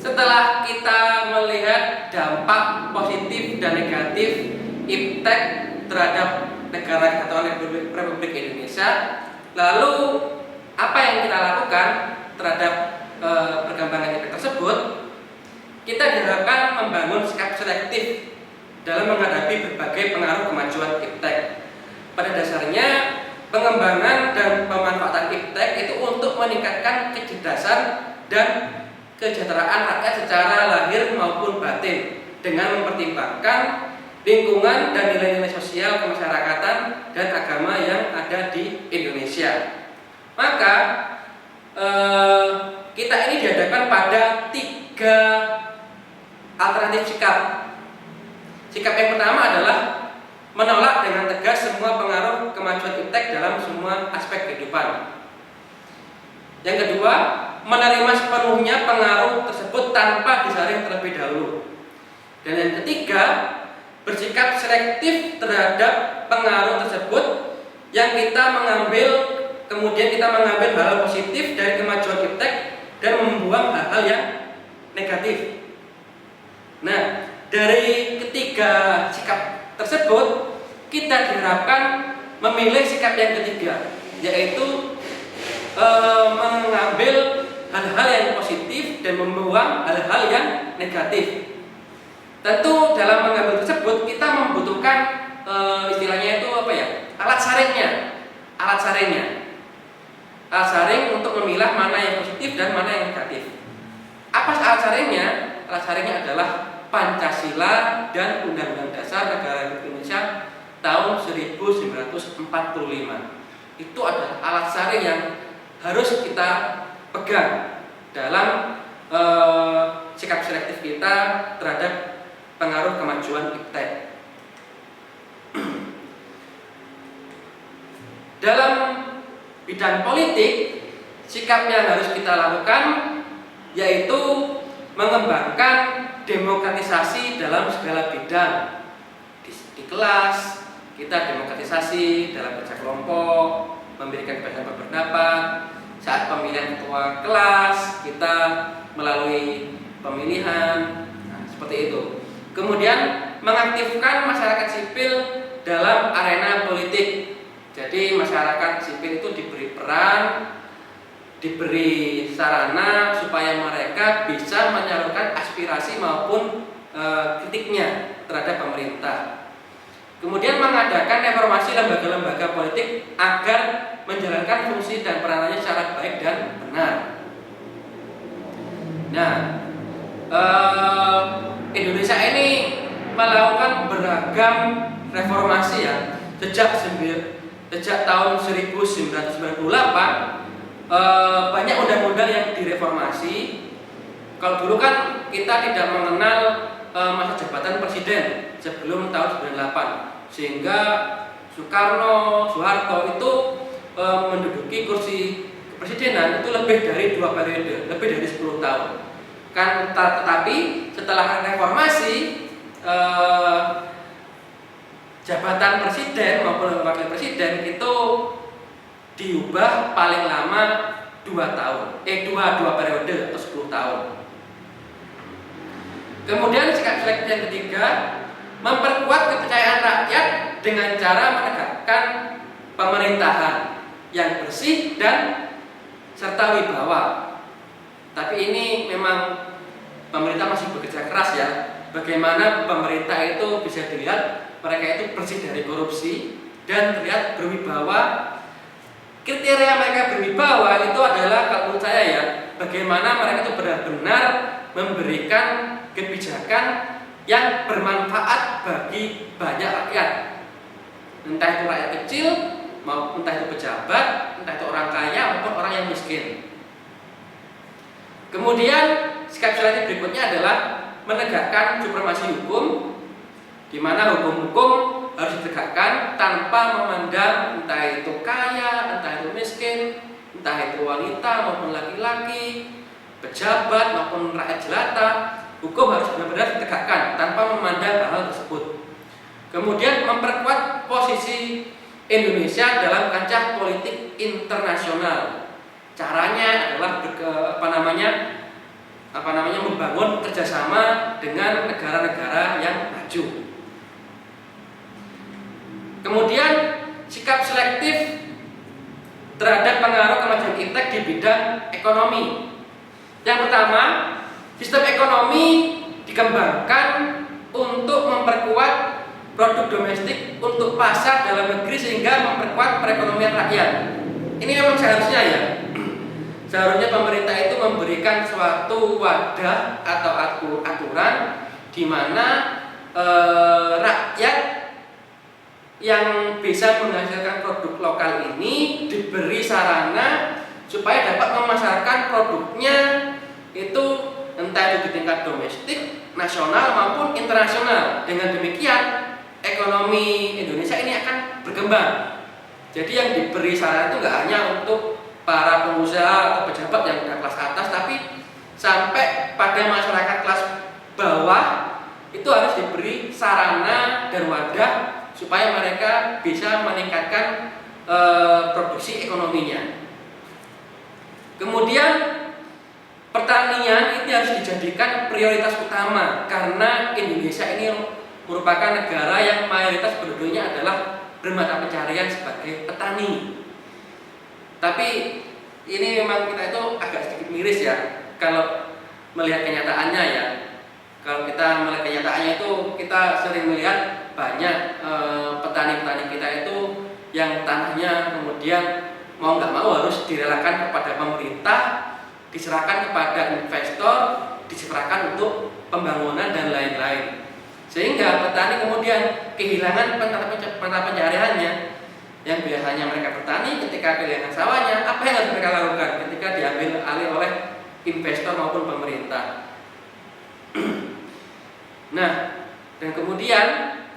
Setelah kita melihat dampak positif dan negatif iptek terhadap negara Kesatuan Republik Indonesia, lalu apa yang kita lakukan terhadap perkembangan iptek tersebut? kita diharapkan membangun sikap selektif dalam menghadapi berbagai pengaruh kemajuan iptek. Pada dasarnya, pengembangan dan pemanfaatan iptek itu untuk meningkatkan kecerdasan dan kesejahteraan rakyat secara lahir maupun batin dengan mempertimbangkan lingkungan dan nilai-nilai sosial kemasyarakatan dan agama yang ada di Indonesia. Maka kita ini dihadapkan pada 3 alternatif sikap. Sikap yang pertama adalah menolak dengan tegas semua pengaruh kemajuan iptek dalam semua aspek kehidupan. Yang kedua, menerima sepenuhnya pengaruh tersebut tanpa disaring terlebih dahulu. Dan yang ketiga, bersikap selektif terhadap pengaruh tersebut yang kemudian kita mengambil hal positif dari kemajuan iptek dan membuang hal-hal yang negatif. Nah, dari ketiga sikap tersebut kita diharapkan memilih sikap yang ketiga, yaitu mengambil hal-hal yang positif dan membuang hal-hal yang negatif. Tentu dalam mengambil tersebut kita membutuhkan istilahnya itu alat saring untuk memilah mana yang positif dan mana yang negatif. Apa alat saringnya? Alat saringnya adalah Pancasila dan Undang-Undang Dasar Negara Republik Indonesia tahun 1945. Itu adalah alat saring yang harus kita pegang dalam sikap selektif kita terhadap pengaruh kemajuan iptek. Dalam bidang politik, sikap yang harus kita lakukan yaitu mengembangkan demokratisasi dalam segala bidang. Di kelas kita demokratisasi dalam kerja kelompok, memberikan kebebasan berpendapat. Saat pemilihan ketua kelas kita melalui pemilihan, seperti itu. Kemudian mengaktifkan masyarakat sipil dalam arena politik. Jadi masyarakat sipil itu diberi peran, diberi sarana supaya mereka bisa menyalurkan aspirasi maupun kritiknya terhadap pemerintah. Kemudian mengadakan reformasi lembaga-lembaga politik agar menjalankan fungsi dan peranannya secara baik dan benar. Nah, Indonesia ini melakukan beragam reformasi ya. Sejak tahun 1998 banyak undang-undang yang direformasi. Kalau dulu kan kita tidak mengenal masa jabatan presiden sebelum tahun 98, sehingga Soeharto itu menduduki kursi kepresidenan itu lebih dari 2 periode, lebih dari 10 tahun. Tetapi setelah reformasi jabatan presiden maupun wakil presiden itu diubah paling lama 2 periode atau 10 tahun. Kemudian sikap selektif yang ketiga, memperkuat kepercayaan rakyat dengan cara menegakkan pemerintahan yang bersih dan serta wibawa. Tapi ini memang pemerintah masih bekerja keras ya. Bagaimana pemerintah itu bisa dilihat mereka itu bersih dari korupsi dan terlihat berwibawa. Kriteria mereka berwibawa itu adalah kalau menurut saya ya, bagaimana mereka itu benar-benar memberikan kebijakan yang bermanfaat bagi banyak rakyat, entah itu rakyat kecil, entah itu pejabat, entah itu orang kaya maupun orang yang miskin. Kemudian sikap selektif berikutnya adalah menegakkan supremasi hukum, di mana hukum-hukum harus ditegakkan tanpa memandang entah itu kaya, entah itu miskin, entah itu wanita maupun laki-laki, pejabat maupun rakyat jelata. Hukum harus benar-benar ditegakkan tanpa memandang hal tersebut. Kemudian memperkuat posisi Indonesia dalam kancah politik internasional. Caranya adalah membangun kerjasama dengan negara-negara yang maju. Kemudian sikap selektif terhadap pengaruh kemajuan iptek di bidang ekonomi. Yang pertama, Sistem ekonomi dikembangkan untuk memperkuat produk domestik untuk pasar dalam negeri sehingga memperkuat perekonomian rakyat. Ini memang seharusnya ya. Seharusnya pemerintah itu memberikan suatu wadah atau aturan di mana rakyat yang bisa menghasilkan produk lokal ini diberi sarana supaya dapat memasarkan produknya itu entah itu di tingkat domestik, nasional maupun internasional. Dengan demikian ekonomi Indonesia ini akan berkembang. Jadi yang diberi sarana itu nggak hanya untuk para pengusaha atau pejabat yang udah kelas atas, tapi sampai pada masyarakat kelas bawah itu harus diberi sarana dan wadah supaya mereka bisa meningkatkan produksi ekonominya. Kemudian pertanian ini harus dijadikan prioritas utama karena Indonesia ini merupakan negara yang mayoritas penduduknya adalah bermata pencarian sebagai petani. Tapi ini memang kita itu agak sedikit miris ya kalau melihat kenyataannya ya. Kalau kita melihat kenyataannya itu kita sering melihat banyak petani-petani kita itu yang tanahnya kemudian mau nggak mau harus direlakan kepada pemerintah, diserahkan kepada investor, diserahkan untuk pembangunan dan lain-lain. Sehingga petani kemudian kehilangan mata pencahariannya. Yang biasanya mereka bertani, ketika kehilangan sawahnya, apa yang harus mereka lakukan ketika diambil alih oleh investor maupun pemerintah? Nah, dan kemudian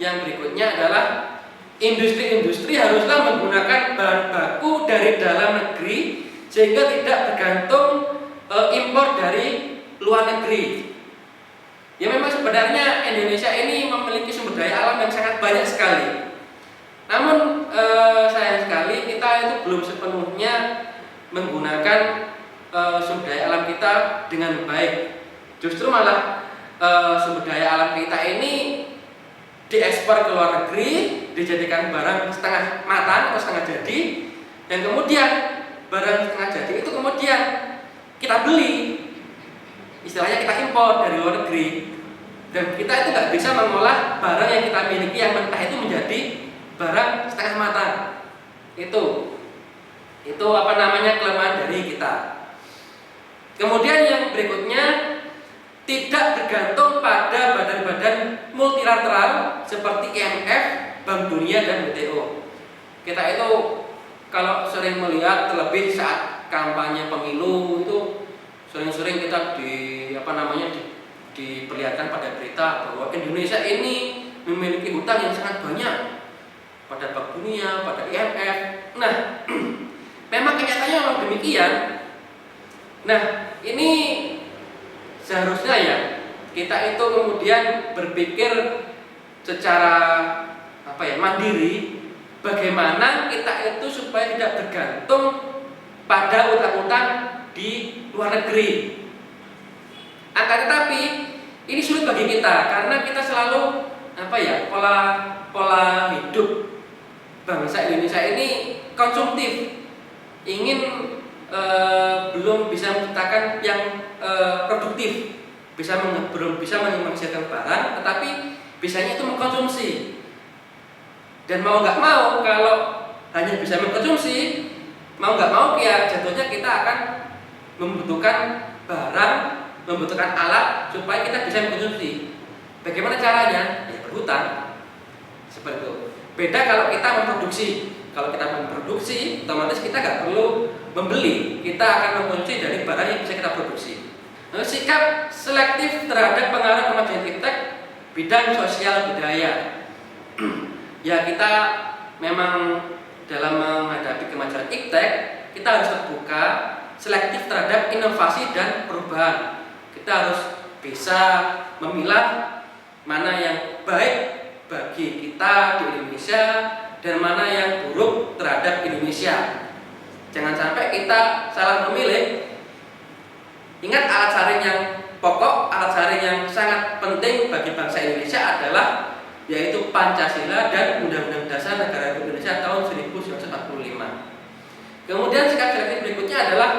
yang berikutnya adalah industri-industri haruslah menggunakan bahan baku dari dalam negeri sehingga tidak bergantung impor dari luar negeri. Ya memang sebenarnya Indonesia ini memiliki sumber daya alam yang sangat banyak sekali. Namun sayang sekali kita itu belum sepenuhnya menggunakan sumber daya alam kita dengan baik. Justru malah sumber daya alam kita ini diekspor ke luar negeri, dijadikan barang setengah matang atau setengah jadi, dan kemudian barang setengah jadi itu kemudian kita beli, istilahnya kita impor dari luar negeri, dan kita itu nggak bisa mengolah barang yang kita miliki yang mentah itu menjadi barang setengah matang. Itu apa namanya kelemahan dari kita. Kemudian yang berikutnya, tidak bergantung pada badan-badan multilateral seperti IMF, Bank Dunia dan WTO. Kita itu kalau sering melihat terlebih saat kampanye pemilu itu sering-sering kita diperlihatkan pada berita bahwa Indonesia ini memiliki hutang yang sangat banyak pada Bank Dunia, pada IMF. Nah, memang kenyataannya memang demikian. Nah, ini seharusnya ya kita itu kemudian berpikir secara mandiri bagaimana kita itu supaya tidak bergantung pada utang-utang di luar negeri. Akan tetapi ini sulit bagi kita karena kita selalu pola hidup bangsa Indonesia ini konsumtif, ingin belum bisa menciptakan yang produktif, belum bisa menghasilkan barang, tetapi bisanya itu mengkonsumsi. Dan mau nggak mau kalau hanya bisa mengkonsumsi, mau nggak mau ya jatuhnya kita akan membutuhkan barang, membutuhkan alat supaya kita bisa mengkonsumsi. Bagaimana caranya? Ya berhutang. Seperti itu. Beda kalau kita memproduksi. Kalau kita memproduksi, otomatis kita nggak perlu membeli, kita akan mengkonsumsi dari barang yang bisa kita produksi. Sikap selektif terhadap pengaruh kemajuan iptek bidang sosial budaya. Ya kita memang dalam menghadapi kemajuan iptek kita harus terbuka, selektif terhadap inovasi dan perubahan. Kita harus bisa memilah mana yang baik bagi kita di Indonesia dan mana yang buruk terhadap Indonesia. Jangan sampai kita salah memilih. Ingat, alat saring yang pokok, alat saring yang sangat penting bagi bangsa Indonesia adalah yaitu Pancasila dan Undang-Undang Dasar Negara Indonesia tahun 1945. Kemudian sikap selektif berikutnya adalah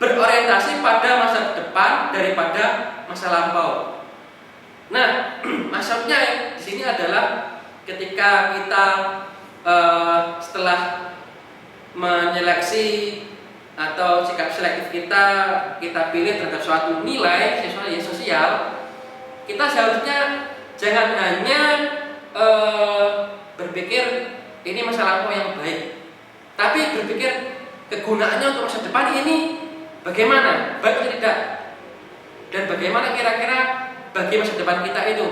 berorientasi pada masa depan daripada masa lampau. Nah, maksudnya di sini adalah ketika kita setelah menyeleksi atau sikap selektif kita pilih terhadap suatu nilai sosial, kita seharusnya jangan hanya berpikir ini masa lampau yang baik, tapi berpikir kegunaannya untuk masa depan ini bagaimana, baik atau tidak, dan bagaimana kira-kira bagi masa depan kita itu,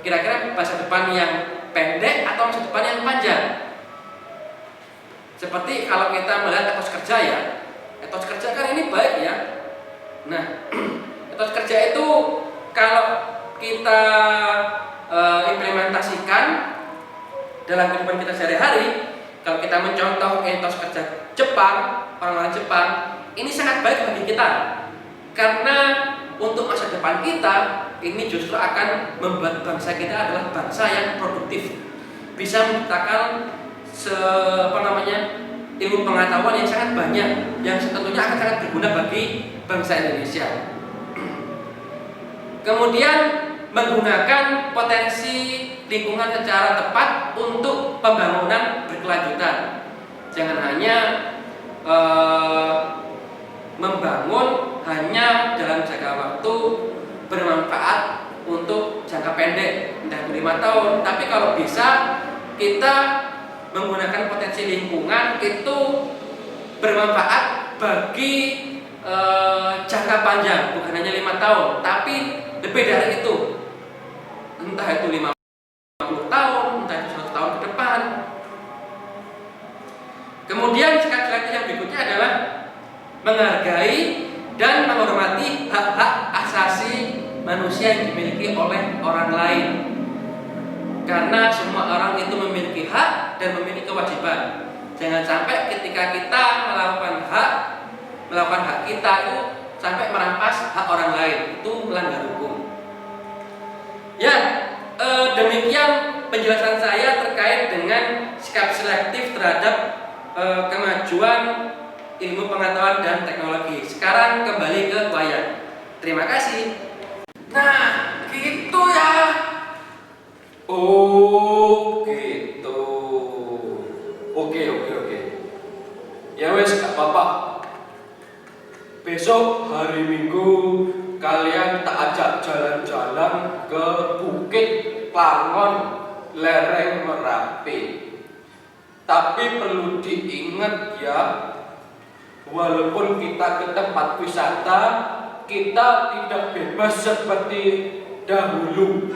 kira-kira masa depan yang pendek atau masa depan yang panjang. Seperti kalau kita melihat etos kerja ya, etos kerja kan ini baik ya. Nah, etos kerja itu kalau kita implementasikan dalam kehidupan kita sehari-hari, kalau kita mencontoh etos kerja Jepang, orang-orang Jepang, ini sangat baik bagi kita, karena untuk masa depan kita ini justru akan membuat bangsa kita adalah bangsa yang produktif, bisa menciptakan ilmu pengetahuan yang sangat banyak, yang tentunya akan sangat berguna bagi bangsa Indonesia. Kemudian menggunakan potensi lingkungan secara tepat untuk pembangunan berkelanjutan. Jangan hanya membangun hanya dalam jangka waktu bermanfaat untuk jangka pendek, entah itu 5 tahun. Tapi kalau bisa kita menggunakan potensi lingkungan itu bermanfaat bagi jangka panjang, bukan hanya 5 tahun, tapi lebih dari itu, entah itu 50 tahun, entah itu 100 tahun ke depan. Kemudian sikap selektif yang berikutnya adalah menghargai dan menghormati hak-hak asasi manusia yang dimiliki oleh orang lain. Karena semua orang itu memiliki hak dan memiliki kewajiban. Jangan sampai ketika kita melakukan hak kita itu sampai merampas hak orang lain, itu melanggar hukum. Ya, demikian penjelasan saya terkait dengan sikap selektif terhadap kemajuan ilmu pengetahuan dan teknologi. Sekarang kembali ke Wayan. Terima kasih. Nah, gitu ya. Oh gitu. Oke. Ya wes gak apa-apa. Besok hari Minggu kalian tak ajak jalan-jalan ke Bukit Plangon, lereng Merapi. Tapi perlu diingat ya, walaupun kita ke tempat wisata, kita tidak bebas seperti dahulu.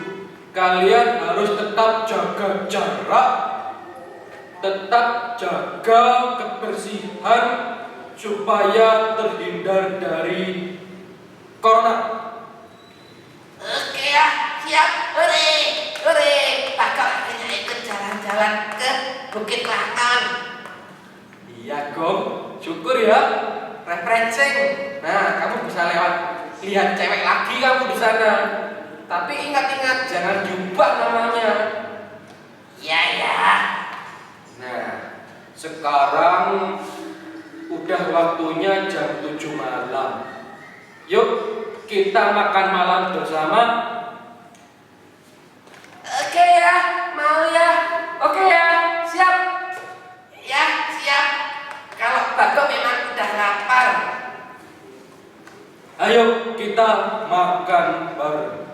Kalian harus tetap jaga jarak, tetap jaga kebersihan supaya terhindar dari corona. Oke ya, siap. Hore. Bakal akhirnya ikut jalan-jalan ke Bukit Plangon. Iya Gom, syukur ya. Refreshing. Nah, kamu bisa lihat cewek lagi kamu di sana. Tapi ingat-ingat, jangan diubah namanya. Iya ya. Nah, sekarang udah waktunya jam 7 malam. Yuk, kita makan malam bersama. Oke ya, mau ya. Oke ya, siap. Ya, siap. Kalau Bagong memang udah lapar. Ayo kita makan bareng.